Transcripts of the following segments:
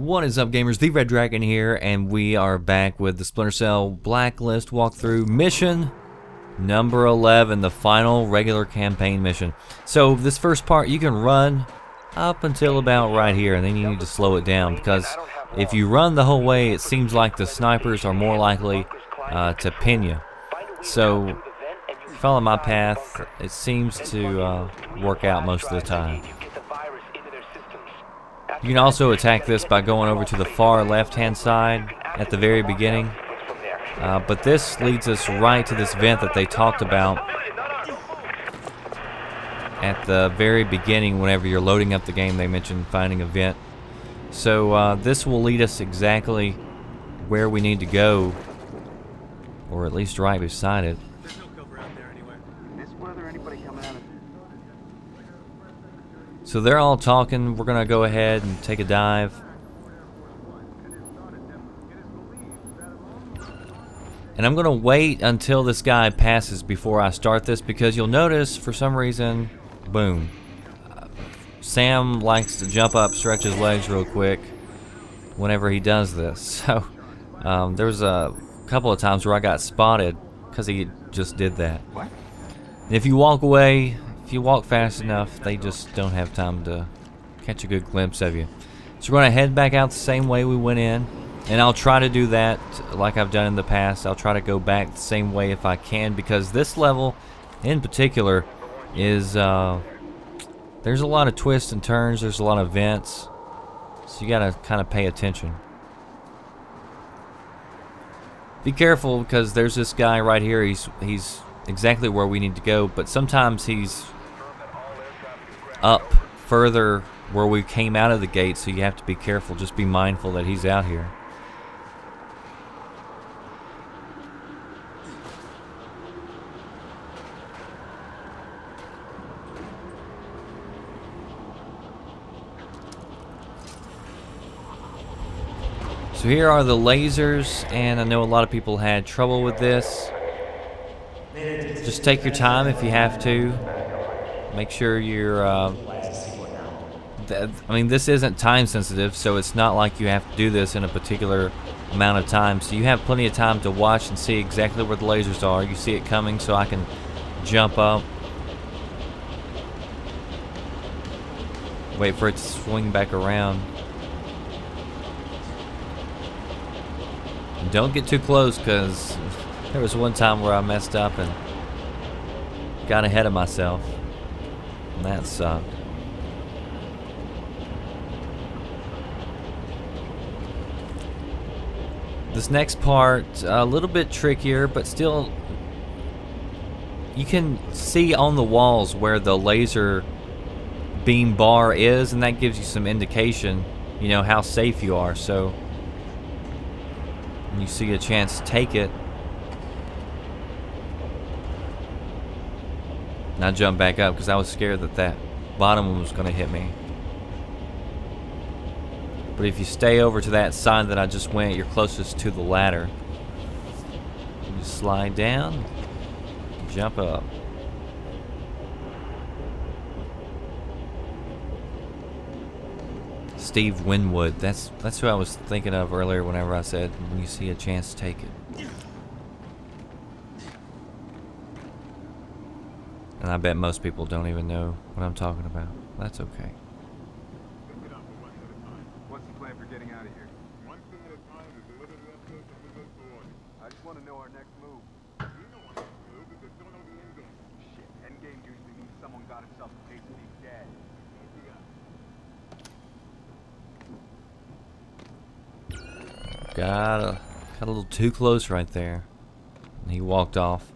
What is up, gamers? The Red Dragon here, and we are back with the Splinter Cell Blacklist walkthrough mission number 11, the final regular campaign mission. So this first part, you can run up until about right here, and then you need to slow it down, because if you run the whole way, it seems like the snipers are more likely to pin you. So follow my path. It seems to work out most of the time. You can also attack this by going over to the far left-hand side at the very beginning. But this leads us right to this vent that they talked about at the very beginning. Whenever you're loading up the game, they mentioned finding a vent. So this will lead us exactly where we need to go, or at least right beside it. So they're all talking. We're gonna go ahead and take a dive. And I'm gonna wait until this guy passes before I start this, because you'll notice for some reason, boom, Sam likes to jump up, stretch his legs real quick whenever he does this. So there was a couple of times where I got spotted because he just did that. What? And if you walk away, if you walk fast enough, they just don't have time to catch a good glimpse of you. So we're going to head back out the same way we went in, and I'll try to do that like I've done in the past. I'll try to go back the same way if I can, because this level in particular is there's a lot of twists and turns, there's a lot of vents, so you got to kind of pay attention. Be careful, because there's this guy right here. He's exactly where we need to go, but sometimes he's up further where we came out of the gate, so you have to be careful. Just be mindful that he's out here. So here are the lasers, and I know a lot of people had trouble with this. Just take your time if you have to. Make sure you're, I mean, this isn't time sensitive, so it's not like you have to do this in a particular amount of time. So you have plenty of time to watch and see exactly where the lasers are. You see it coming, so I can jump up. Wait for it to swing back around. And don't get too close, because there was one time where I messed up and got ahead of myself. And that sucked. This next part, a little bit trickier, but still, you can see on the walls where the laser beam bar is, and that gives you some indication, you know, how safe you are. So when you see a chance to take it, and I jumped back up because I was scared that that bottom one was going to hit me. But if you stay over to that side that I just went, you're closest to the ladder. You just slide down, jump up. Steve Winwood, that's who I was thinking of earlier whenever I said, when you see a chance, take it. And I bet most people don't even know what I'm talking about. That's okay. What's the plan for getting out of here? One thing at a time is deliver the episode to the order. I just want to know our next move. You know our next move is to don't know the end game. Shit, end game usually means someone got himself a taste of being dead. Got a little too close right there. And he walked off.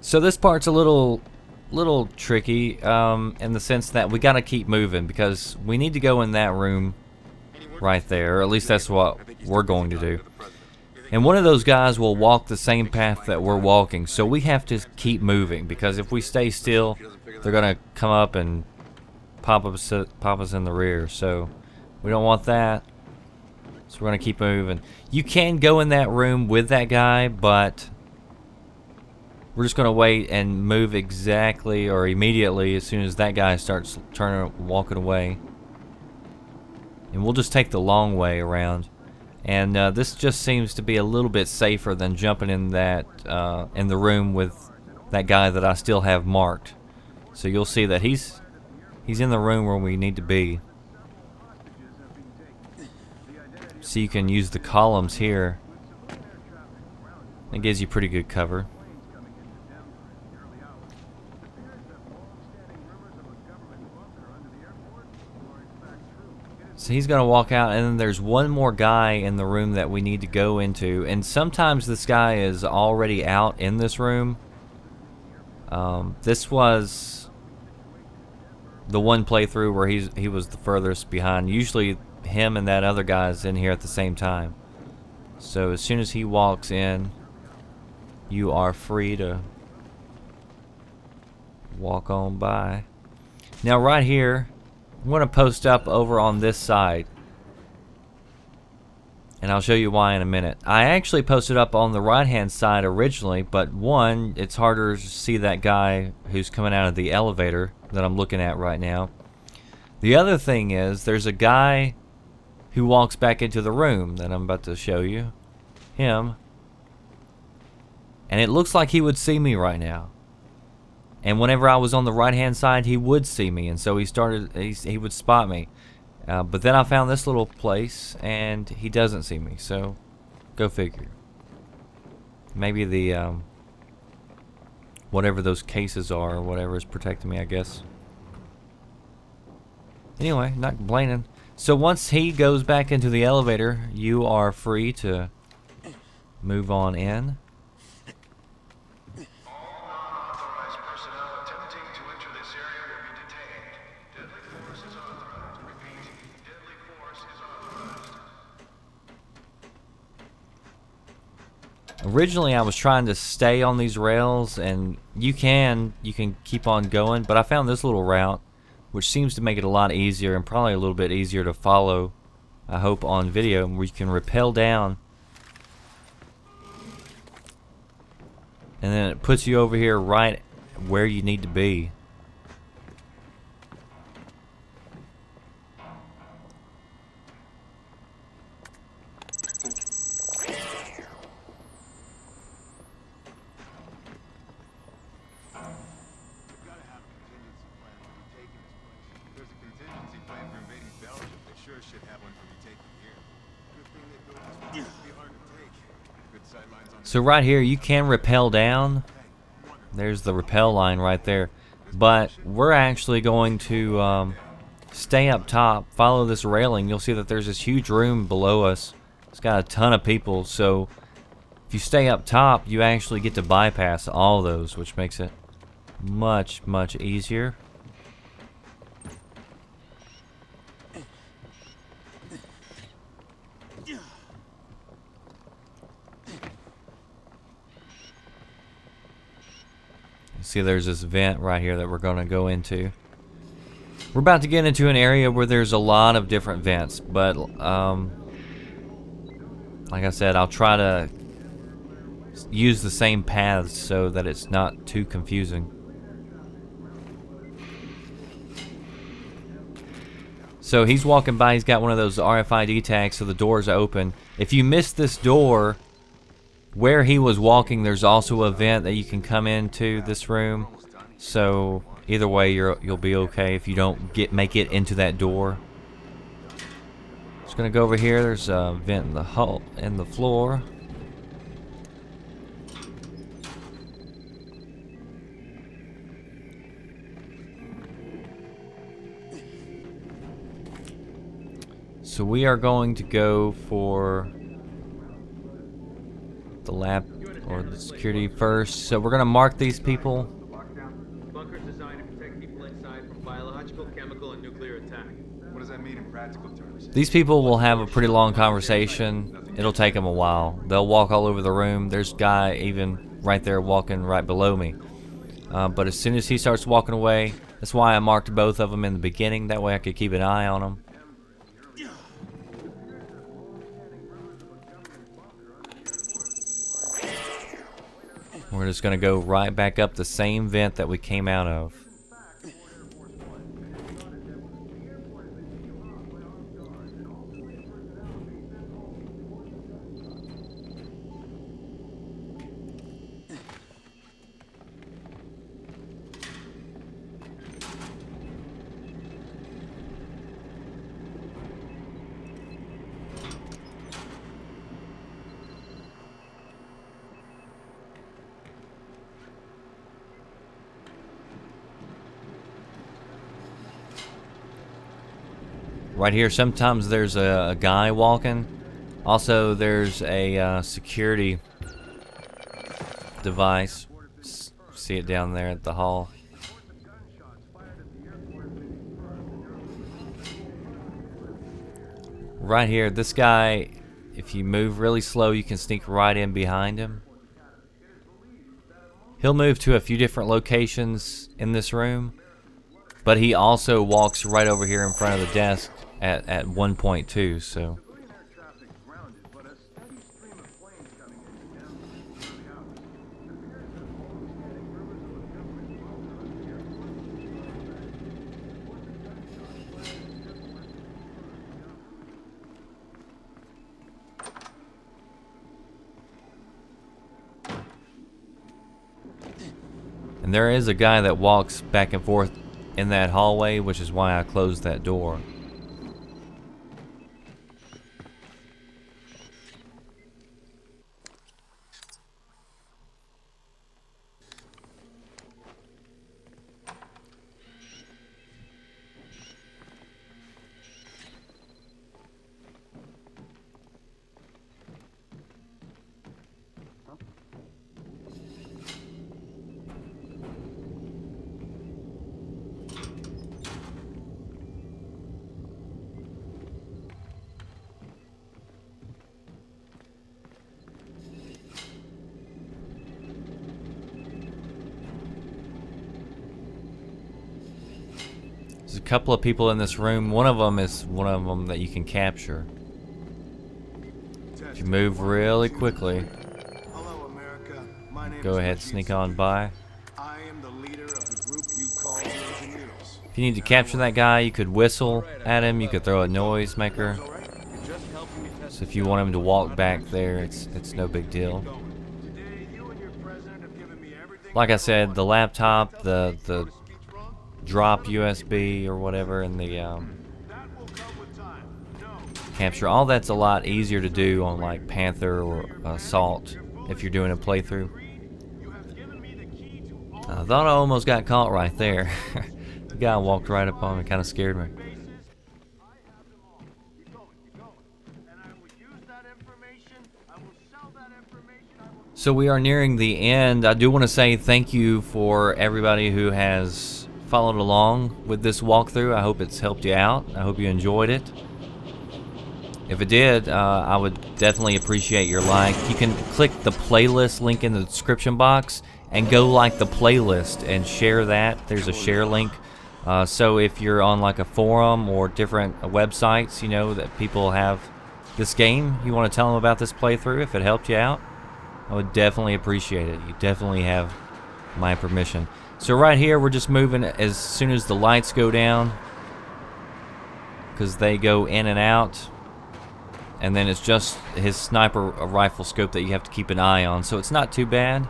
So this part's a little tricky in the sense that we gotta keep moving, because we need to go in that room right there, or at least that's what we're going to do. And one of those guys will walk the same path that we're walking, so we have to keep moving, because if we stay still, they're gonna come up and pop us in the rear. So we don't want that. So we're gonna keep moving. You can go in that room with that guy, but we're just gonna wait and move exactly or immediately as soon as that guy starts walking away. And we'll just take the long way around. And this just seems to be a little bit safer than jumping in that in the room with that guy that I still have marked. So you'll see that he's in the room where we need to be. So you can use the columns here. It gives you pretty good cover. So he's gonna walk out, and then there's one more guy in the room that we need to go into. And sometimes this guy is already out in this room. This was the one playthrough where he was the furthest behind. Usually him and that other guy's in here at the same time. So as soon as he walks in, you are free to walk on by. Now right here, I'm going to post up over on this side, and I'll show you why in a minute. I actually posted up on the right hand side originally, but one, it's harder to see that guy who's coming out of the elevator that I'm looking at right now. The other thing is there's a guy who walks back into the room that I'm about to show you, him, and it looks like he would see me right now. And whenever I was on the right hand side, he would see me, and so he would spot me. But then I found this little place, and he doesn't see me, so go figure. Maybe the whatever those cases are, or whatever is protecting me, I guess. Anyway, not complaining. So once he goes back into the elevator, you are free to move on in. Originally I was trying to stay on these rails, and you can keep on going, but I found this little route which seems to make it a lot easier, and probably a little bit easier to follow, I hope, on video, where you can rappel down and then it puts you over here right where you need to be. So right here you can rappel down. There's the rappel line right there. But we're actually going to stay up top, follow this railing. You'll see that there's this huge room below us. It's got a ton of people, so if you stay up top, you actually get to bypass all those, which makes it much, much easier. See, there's this vent right here that we're going to go into. We're about to get into an area where there's a lot of different vents, but like I said, I'll try to use the same paths so that it's not too confusing. So he's walking by, he's got one of those RFID tags, so the door's open. If you miss this door, where he was walking, there's also a vent that you can come into this room. So either way, you'll be okay if you don't make it into that door. Just gonna go over here. There's a vent in the hull in the floor. So we are going to go for the lab or the security first. So we're gonna mark these people. Bunkers designed to protect people inside from biological, chemical, and nuclear attack. What does that mean in practical terms? These people will have a pretty long conversation. It'll take them a while. They'll walk all over the room. There's a guy even right there walking right below me. But as soon as he starts walking away, that's why I marked both of them in the beginning. That way I could keep an eye on them. We're just going to go right back up the same vent that we came out of. Right here, sometimes there's a guy walking. Also, there's a security device. See it down there at the hall. Right here, this guy, if you move really slow, you can sneak right in behind him. He'll move to a few different locations in this room, but he also walks right over here in front of the desk at 1.2, so. And there is a guy that walks back and forth in that hallway, which is why I closed that door. There's a couple of people in this room. One of them is one of them that you can capture. If you move really quickly, Hello, America. My name go is ahead, sneak on by. I am the leader of the group you call the Engineers. If you need to capture that guy, you could whistle at him. You could throw a noise maker. So if you want him to walk back there, it's no big deal. Today, you and your president have given me everything. Like I said, the laptop, the drop USB or whatever, and the That will come with time. No. capture, all that's a lot easier to do on like Panther or Assault if you're doing a playthrough. You have given me the key to all I thought I almost got caught right there. The guy walked right up on me, kind of scared me. bases. I have them all. Keep going, keep going. And I will use that information. I will sell that information. I will. So we are nearing the end. I do want to say thank you for everybody who has followed along with this walkthrough. I hope it's helped you out. I hope you enjoyed it. If it did, I would definitely appreciate your like. You can click the playlist link in the description box and go like the playlist and share that. There's a share link. So if you're on like a forum or different websites, you know, that people have this game, you want to tell them about this playthrough, if it helped you out, I would definitely appreciate it. You definitely have my permission. So right here, we're just moving as soon as the lights go down, because they go in and out. And then it's just his sniper rifle scope that you have to keep an eye on, so it's not too bad.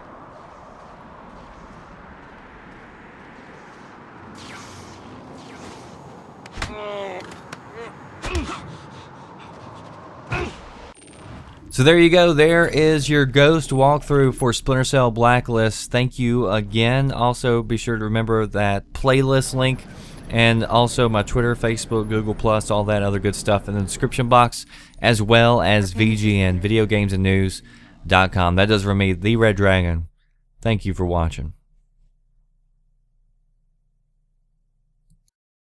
So there you go. There is your ghost walkthrough for Splinter Cell Blacklist. Thank you again. Also, be sure to remember that playlist link and also my Twitter, Facebook, Google+, all that other good stuff in the description box, as well as VGN, videogamesandnews.com. That does for me, The Red Dragon. Thank you for watching.